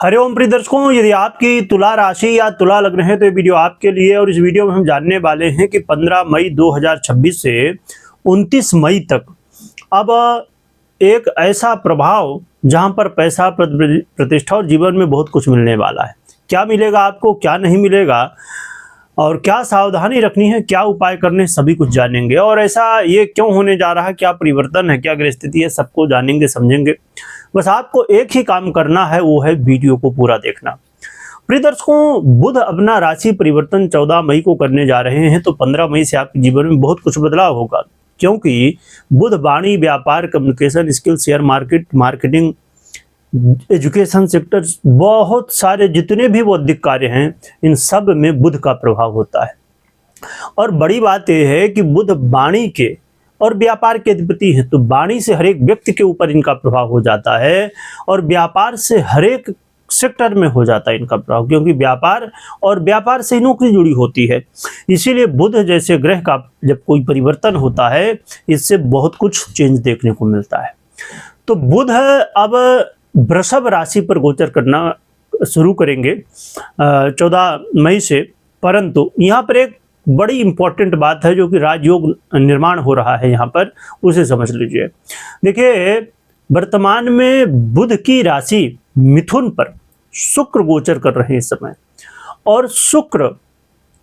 हरिओम प्रिय दर्शकों, यदि आपकी तुला राशि या तुला लग्न है तो ये वीडियो आपके लिए। और इस वीडियो में हम जानने वाले हैं कि 15 मई 2026 से 29 मई तक अब एक ऐसा प्रभाव जहां पर पैसा, प्रतिष्ठा और जीवन में बहुत कुछ मिलने वाला है। क्या मिलेगा आपको, क्या नहीं मिलेगा और क्या सावधानी रखनी है, क्या उपाय करने, सभी कुछ जानेंगे। और ऐसा ये क्यों होने जा रहा है, क्या परिवर्तन है, क्या ग्रह स्थिति है, सबको जानेंगे, समझेंगे। बस आपको एक ही काम करना है, वो है वीडियो को पूरा देखना। प्रिय दर्शकों, बुध अपना राशि परिवर्तन 14 मई को करने जा रहे हैं, तो 15 मई से आपके जीवन में बहुत कुछ बदलाव होगा, क्योंकि बुध वाणी, व्यापार, communication skill, share market, marketing, education sector, बहुत सारे जितने भी बौद्धिक कार्य हैं, इन सब में बुध का प्रभाव होता है। और बड़ी बात यह है कि बुध वाणी के और व्यापार के अधिपति हैं, तो वाणी से हर एक व्यक्ति के ऊपर इनका प्रभाव हो जाता है और व्यापार से हर एक सेक्टर में हो जाता है इनका प्रभाव, क्योंकि व्यापार से नौकरी जुड़ी होती है। इसीलिए बुध जैसे ग्रह का जब कोई परिवर्तन होता है, इससे बहुत कुछ चेंज देखने को मिलता है। तो बुध अब वृषभ राशि पर गोचर करना शुरू करेंगे 14 मई से। परंतु यहाँ पर एक बड़ी इंपॉर्टेंट बात है, जो कि राजयोग निर्माण हो रहा है यहाँ पर, उसे समझ लीजिए। देखिए, वर्तमान में बुध की राशि मिथुन पर शुक्र गोचर कर रहे हैं इस समय, और शुक्र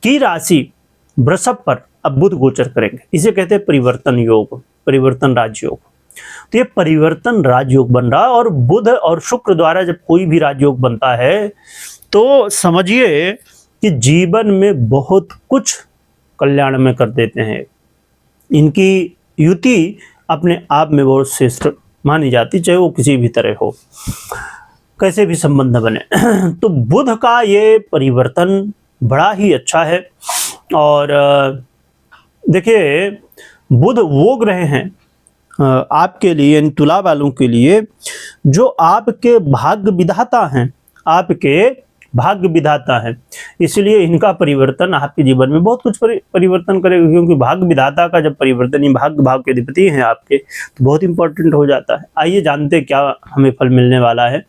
की राशि वृषभ पर अब बुध गोचर करेंगे। इसे कहते हैं परिवर्तन योग, परिवर्तन राजयोग। तो ये परिवर्तन राजयोग बन रहा है, और बुध और शुक्र द्वारा जब कोई भी राजयोग बनता है तो समझिए कि जीवन में बहुत कुछ कल्याण में कर देते हैं। इनकी युति अपने आप में बहुत श्रेष्ठ मानी जाती, चाहे वो किसी भी तरह हो, कैसे भी संबंध बने। तो बुध का ये परिवर्तन बड़ा ही अच्छा है। और देखिए, बुध वो ग्रह हैं आपके लिए, यानी तुला वालों के लिए, जो आपके भाग्य विधाता हैं, आपके भाग्य विधाता है। इसलिए इनका परिवर्तन आपके जीवन में बहुत कुछ परिवर्तन करेगा, क्योंकि भाग्य विधाता का जब परिवर्तन, ये भाग्य भाव के अधिपति हैं आपके, तो बहुत इंपॉर्टेंट हो जाता है। आइए जानते हैं क्या हमें फल मिलने वाला है।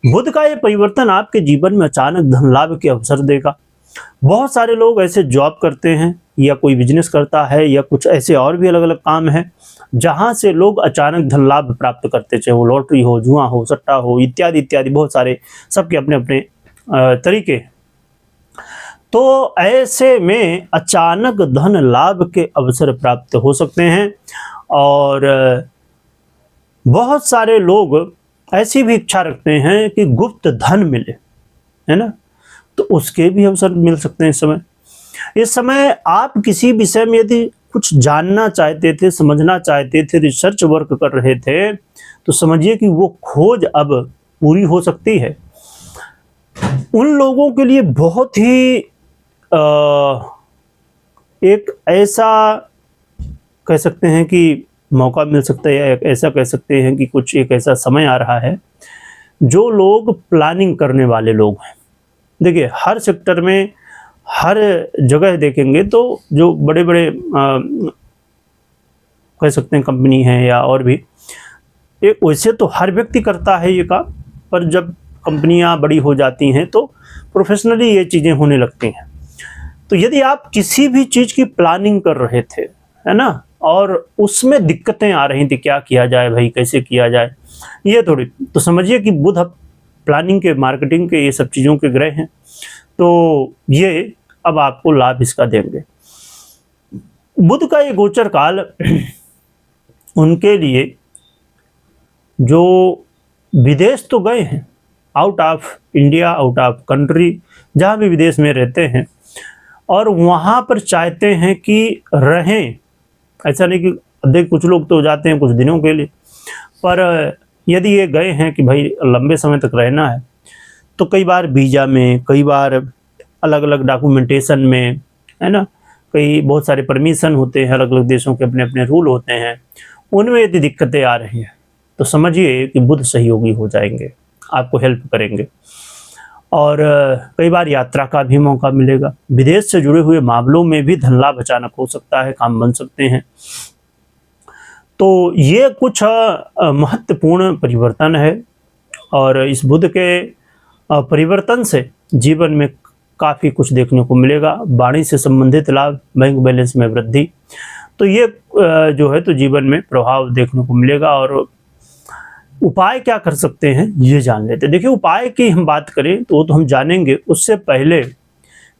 बुध का ये परिवर्तन आपके जीवन में अचानक धन लाभ के अवसर देगा। बहुत सारे लोग ऐसे जॉब करते हैं, या कोई बिजनेस करता है, या कुछ ऐसे और भी अलग अलग काम है जहां से लोग अचानक धन लाभ प्राप्त करते, चाहे वो लॉटरी हो, जुआ हो, सट्टा हो, इत्यादि इत्यादि, बहुत सारे, सबके अपने अपने तरीके। तो ऐसे में अचानक धन लाभ के अवसर प्राप्त हो सकते हैं। और बहुत सारे लोग ऐसी भी इच्छा रखते हैं कि गुप्त धन मिले, है ना, तो उसके भी अवसर मिल सकते हैं इस समय आप किसी विषय में यदि कुछ जानना चाहते थे, समझना चाहते थे, रिसर्च वर्क कर रहे थे, तो समझिए कि वो खोज अब पूरी हो सकती है। उन लोगों के लिए बहुत ही एक ऐसा कह सकते हैं कि मौका मिल सकता है, या ऐसा कह सकते हैं कि कुछ एक ऐसा समय आ रहा है, जो लोग प्लानिंग करने वाले लोग हैं। देखिए, हर सेक्टर में, हर जगह देखेंगे तो जो बड़े बड़े कह सकते हैं कंपनी है या और भी, एक वैसे तो हर व्यक्ति करता है ये काम, पर जब कंपनियां बड़ी हो जाती हैं तो प्रोफेशनली ये चीज़ें होने लगती हैं। तो यदि आप किसी भी चीज़ की प्लानिंग कर रहे थे, है ना, और उसमें दिक्कतें आ रही थी, क्या किया जाए भाई, कैसे किया जाए, ये थोड़ी, तो समझिए कि बुध प्लानिंग के, मार्केटिंग के, ये सब चीज़ों के ग्रह हैं, तो ये अब आपको लाभ इसका देंगे। बुध का ये गोचर काल उनके लिए जो विदेश तो गए हैं, out of India, out of country, जहाँ भी विदेश में रहते हैं, और वहाँ पर चाहते हैं कि रहें। ऐसा नहीं कि देख, कुछ लोग तो जाते हैं कुछ दिनों के लिए, पर यदि ये गए हैं कि भाई लंबे समय तक रहना है, तो कई बार वीज़ा में, कई बार अलग अलग डॉक्यूमेंटेशन में, है ना, कई बहुत सारे परमिशन होते हैं, अलग अलग देशों के अपने अपने रूल होते हैं, उनमें यदि दिक्कतें आ रही हैं, तो समझिए कि बुध सहयोगी हो जाएंगे, आपको हेल्प करेंगे। और कई बार यात्रा का भी मौका मिलेगा। विदेश से जुड़े हुए मामलों में भी धन लाभ अचानक हो सकता है, काम बन सकते हैं। तो ये कुछ महत्वपूर्ण परिवर्तन है। और इस बुध के परिवर्तन से जीवन में काफ़ी कुछ देखने को मिलेगा। वाणी से संबंधित लाभ, बैंक बैलेंस में वृद्धि, तो ये जो है तो जीवन में प्रभाव देखने को मिलेगा। और उपाय क्या कर सकते हैं ये जान लेते हैं। देखिए, उपाय की हम बात करें तो वो तो हम जानेंगे, उससे पहले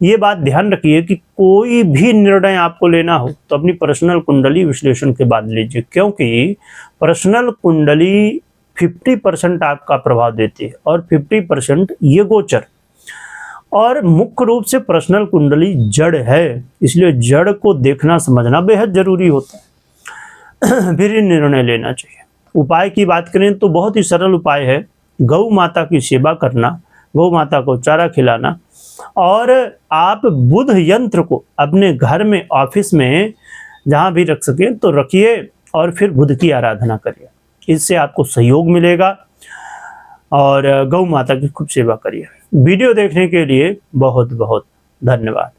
ये बात ध्यान रखिए कि कोई भी निर्णय आपको लेना हो तो अपनी पर्सनल कुंडली विश्लेषण के बाद लीजिए, क्योंकि पर्सनल कुंडली 50% आपका प्रभाव देती है और 50% ये गोचर। और मुख्य रूप से पर्सनल कुंडली जड़ है, इसलिए जड़ को देखना समझना बेहद जरूरी होता है, फिर ही निर्णय लेना चाहिए। उपाय की बात करें तो बहुत ही सरल उपाय है, गौ माता की सेवा करना, गौ माता को चारा खिलाना, और आप बुध यंत्र को अपने घर में, ऑफिस में, जहाँ भी रख सकें तो रखिए और फिर बुध की आराधना करिए। इससे आपको सहयोग मिलेगा और गौ माता की खूब सेवा करिए। वीडियो देखने के लिए बहुत बहुत धन्यवाद।